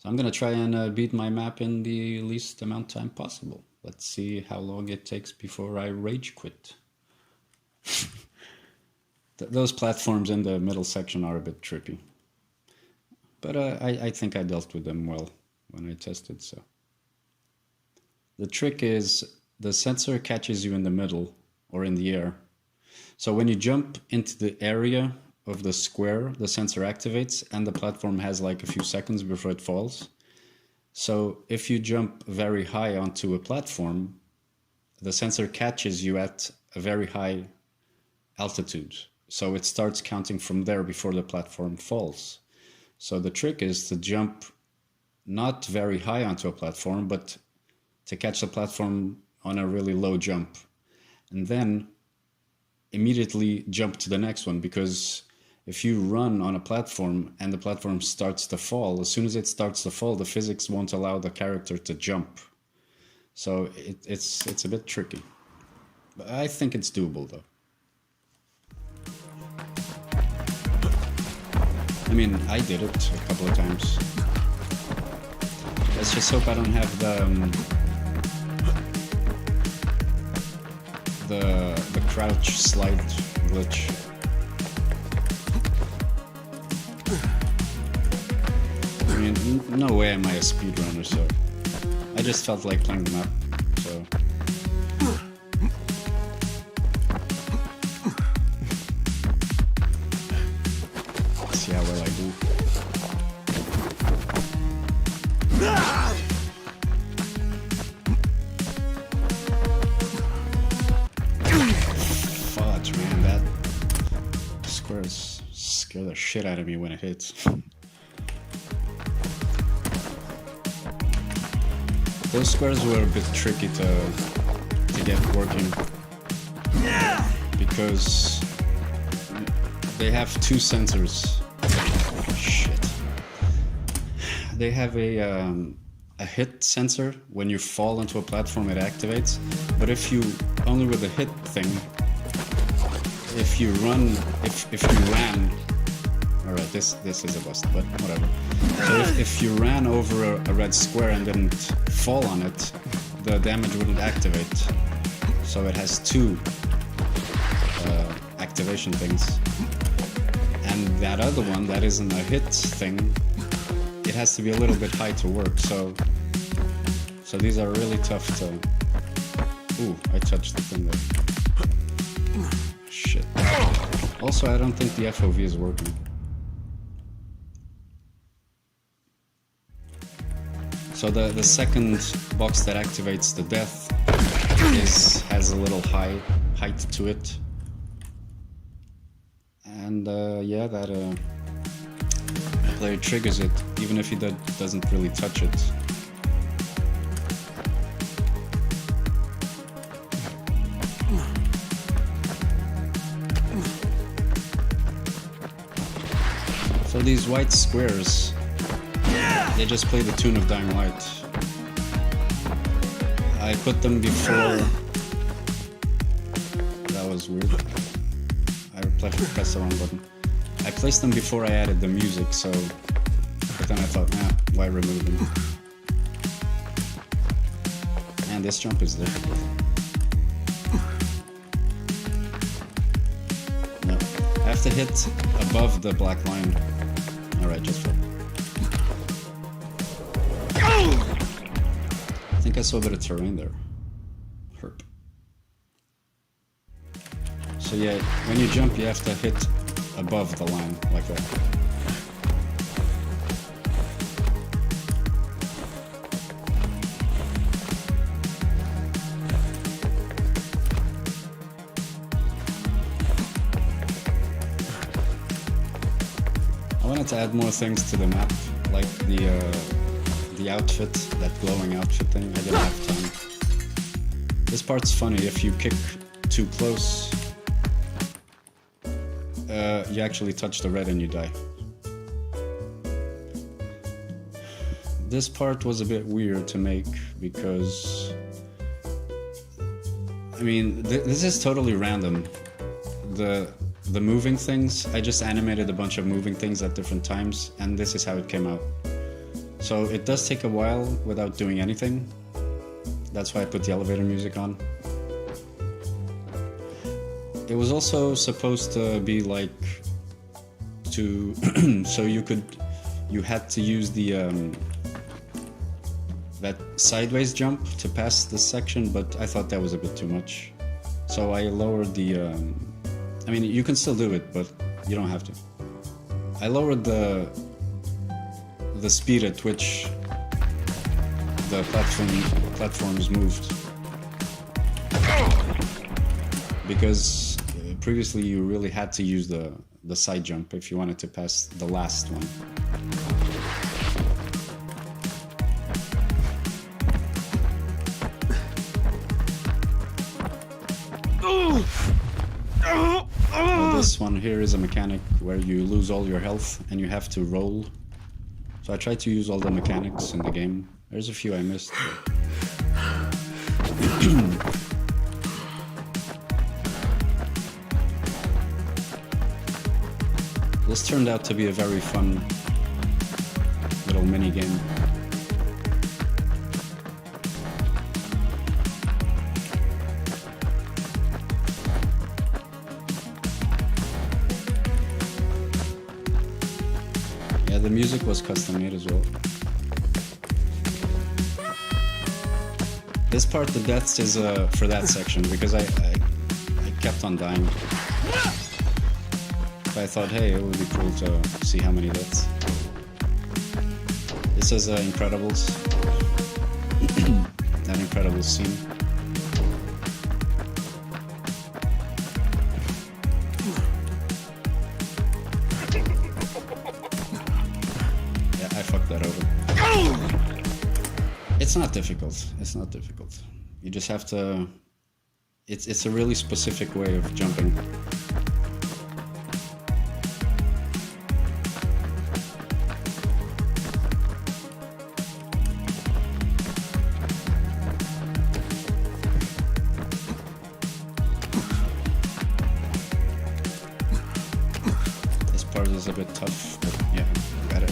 I'm gonna try and beat my map in the least amount of time possible. Let's see how long it takes before I rage quit. Those platforms in the middle section are a bit trippy. But I think I dealt with them well when I tested, so. The trick is the sensor catches you in the middle or in the air. So when you jump into the area of the square, the sensor activates and the platform has like a few seconds before it falls. So if you jump very high onto a platform, the sensor catches you at a very high altitude. So it starts counting from there before the platform falls. So the trick is to jump not very high onto a platform, but to catch the platform on a really low jump. And then immediately jump to the next one, because if you run on a platform and the platform starts to fall, as soon as it starts to fall, the physics won't allow the character to jump. So it's a bit tricky. But I think it's doable though. I mean, I did it a couple of times. Let's just hope I don't have the crouch slide glitch. I mean, no way am I a speedrunner, so I just felt like playing the map, so. Let's see how well I do. Fudge, man, that squares scare the shit out of me when it hits. Those squares were a bit tricky to get working because they have two sensors. Shit. They have a hit sensor. When you fall into a platform, it activates. But if you only with the hit thing, if you ran, all right, this is a bust, but whatever. So if you ran over a red square and didn't fall on it, the damage wouldn't activate. So it has two activation things. And that other one, that isn't a hit thing, it has to be a little bit high to work. So these are really tough to... Ooh, I touched the thing there. Shit. Also, I don't think the FOV is working. So the second box that activates the death has a little height to it. And yeah, that player triggers it, even if he doesn't really touch it. So these white squares, they just play the tune of Dying Light. I put them before... That was weird. I pressed the wrong button. I placed them before I added the music, so... But then I thought, why remove them? Man, this jump is difficult. No. I have to hit above the black line. Alright, just fall. I think I saw a bit of terrain there. Herp. So yeah, when you jump you have to hit above the line, like that. I wanted to add more things to the map, like the outfit, that glowing outfit thing. I didn't have time. This part's funny. If you kick too close, you actually touch the red and you die. This part was a bit weird to make because, I mean, this is totally random. The moving things, I just animated a bunch of moving things at different times, and this is how it came out. So it does take a while without doing anything. That's why I put the elevator music on. It was also supposed to be like to so you had to use the that sideways jump to pass this section, but I thought that was a bit too much. So I lowered the I mean, you can still do it, but you don't have to. I lowered the speed at which the platforms moved, because previously you really had to use the side jump if you wanted to pass the last one. Well, this one here is a mechanic where you lose all your health and you have to roll. So I tried to use all the mechanics in the game. There's a few I missed. This turned out to be a very fun little mini game. Yeah, the music was custom made as well. This part, the deaths, is for that section, because I kept on dying. So I thought, hey, it would be cool to see how many deaths. This is Incredibles. That Incredibles scene. Yeah, I fucked that over. It's not difficult. It's not difficult. You just have to... It's a really specific way of jumping. This part is a bit tough, but yeah, got it.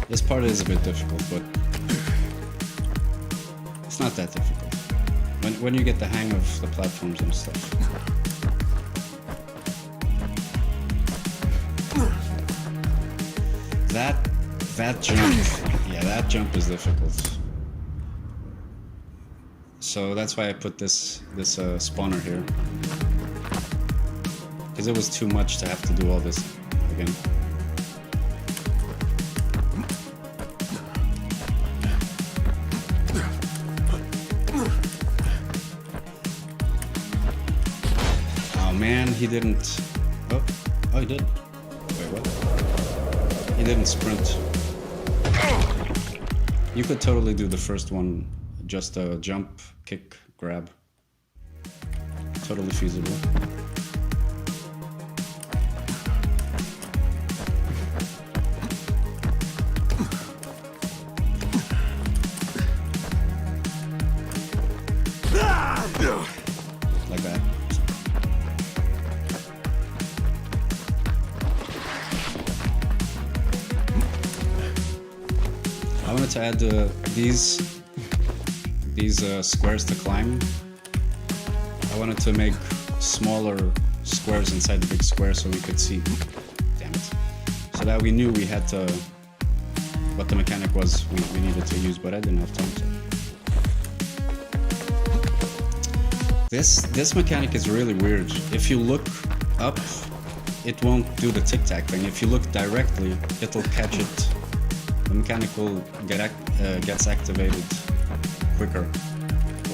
This part is a bit difficult, but it's not that difficult when you get the hang of the platforms and stuff. That jump, yeah, that jump is difficult. So that's why I put this spawner here, because it was too much to have to do all this again. Man, he didn't... Oh, he did. Wait, what? He didn't sprint. You could totally do the first one, just a jump, kick, grab. Totally feasible. Like that. I wanted to add these squares to climb. I wanted to make smaller squares inside the big square so we could see. Damn it. So that we knew we had to... what the mechanic was we needed to use, but I didn't have time to. This mechanic is really weird. If you look up, it won't do the tic-tac thing. If you look directly, it'll catch it. The mechanic will gets activated quicker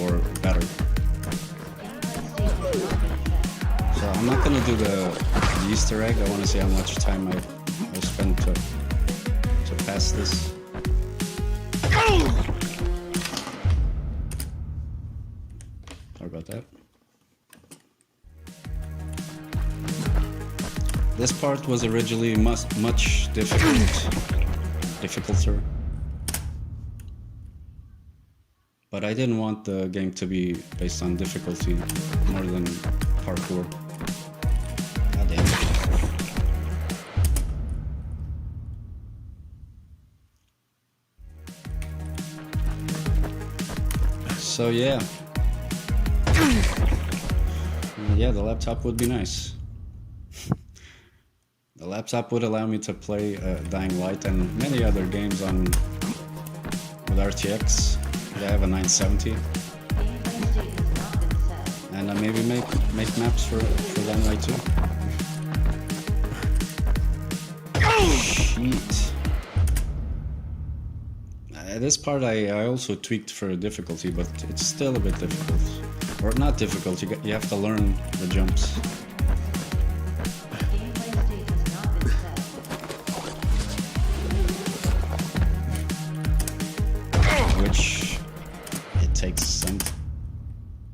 or better. So I'm not gonna do the Easter egg. I want to see how much time I spent to pass this. Sorry about that. This part was originally much difficulter. But I didn't want the game to be based on difficulty more than parkour. God damn it. So yeah. Yeah, the laptop would be nice. The laptop would allow me to play Dying Light and many other games on with RTX. I have a 970. And maybe make maps for Dying Light too. Shit. This part I also tweaked for difficulty, but it's still a bit difficult. Or not difficult, you have to learn the jumps. Which, it takes some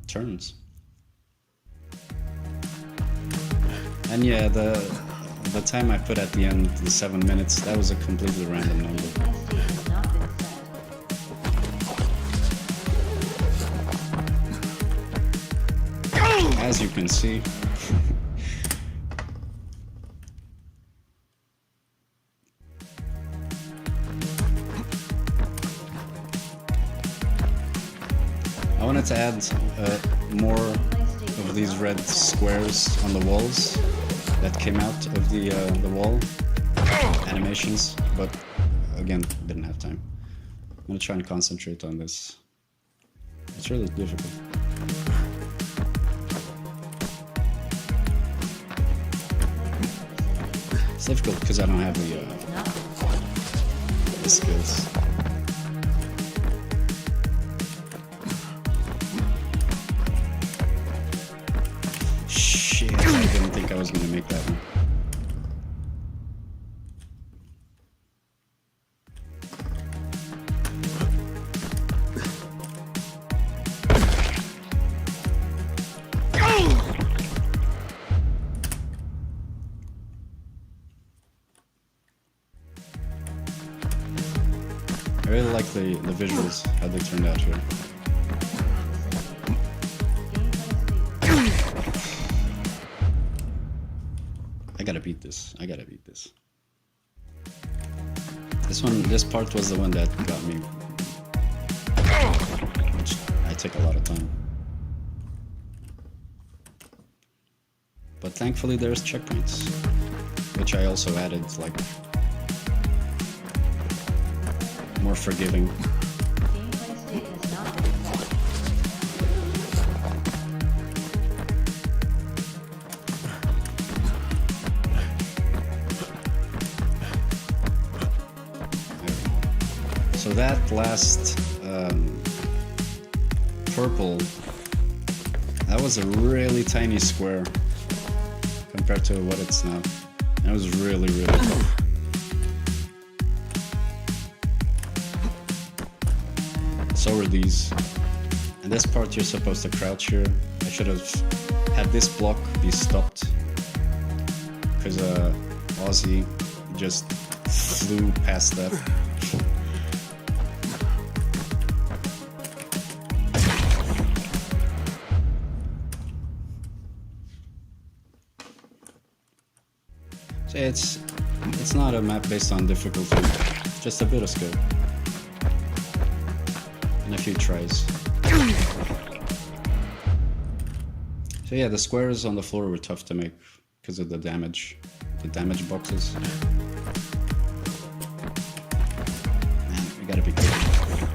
turns. And yeah, the time I put at the end, the 7 minutes, that was a completely random number. As you can see, I wanted to add more of these red squares on the walls that came out of the wall animations, but again, didn't have time. I'm gonna try and concentrate on this. It's really difficult. It's difficult because I don't have the skills. Shit, I didn't think I was gonna make that one. I really like the visuals, how they turned out here. I gotta beat this. This part was the one that got me, which I take a lot of time. But thankfully there's checkpoints, which I also added, like, more forgiving. So that last purple, that was a really tiny square compared to what it's now. That was really tough. So are these. And this part you're supposed to crouch here. I should have had this block be stopped, because Ozzy just flew past that. So it's not a map based on difficulty, just a bit of skill. And a few tries. So yeah, the squares on the floor were tough to make because of the damage boxes. Man, we gotta be careful.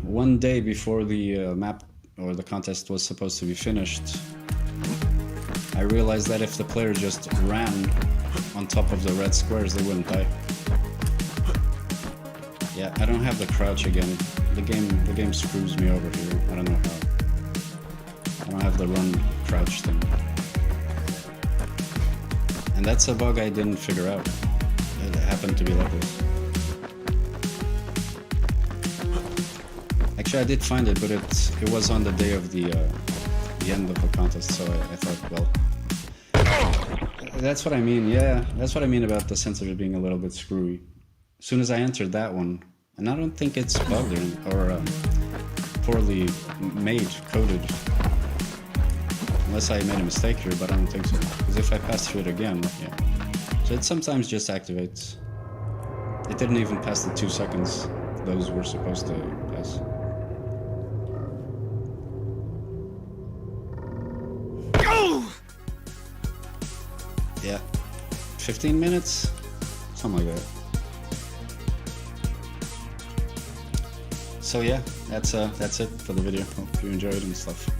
One day before the map or the contest was supposed to be finished, I realized that if the player just ran on top of the red squares, they wouldn't die. Yeah, I don't have the crouch again. The game screws me over here. I don't know how. I don't have the run crouch thing. And that's a bug I didn't figure out. It happened to be like this. Actually, I did find it, but it was on the day of the end of the contest, so I thought, well, That's what I mean, yeah. That's what I mean about the sensor being a little bit screwy. As soon as I entered that one, and I don't think it's bugged or poorly made, coded. Unless I made a mistake here, but I don't think so. Because if I pass through it again, yeah. So it sometimes just activates. It didn't even pass the 2 seconds those were supposed to pass. Yeah. 15 minutes? Something like that. So yeah, that's it for the video. Hope you enjoyed and stuff.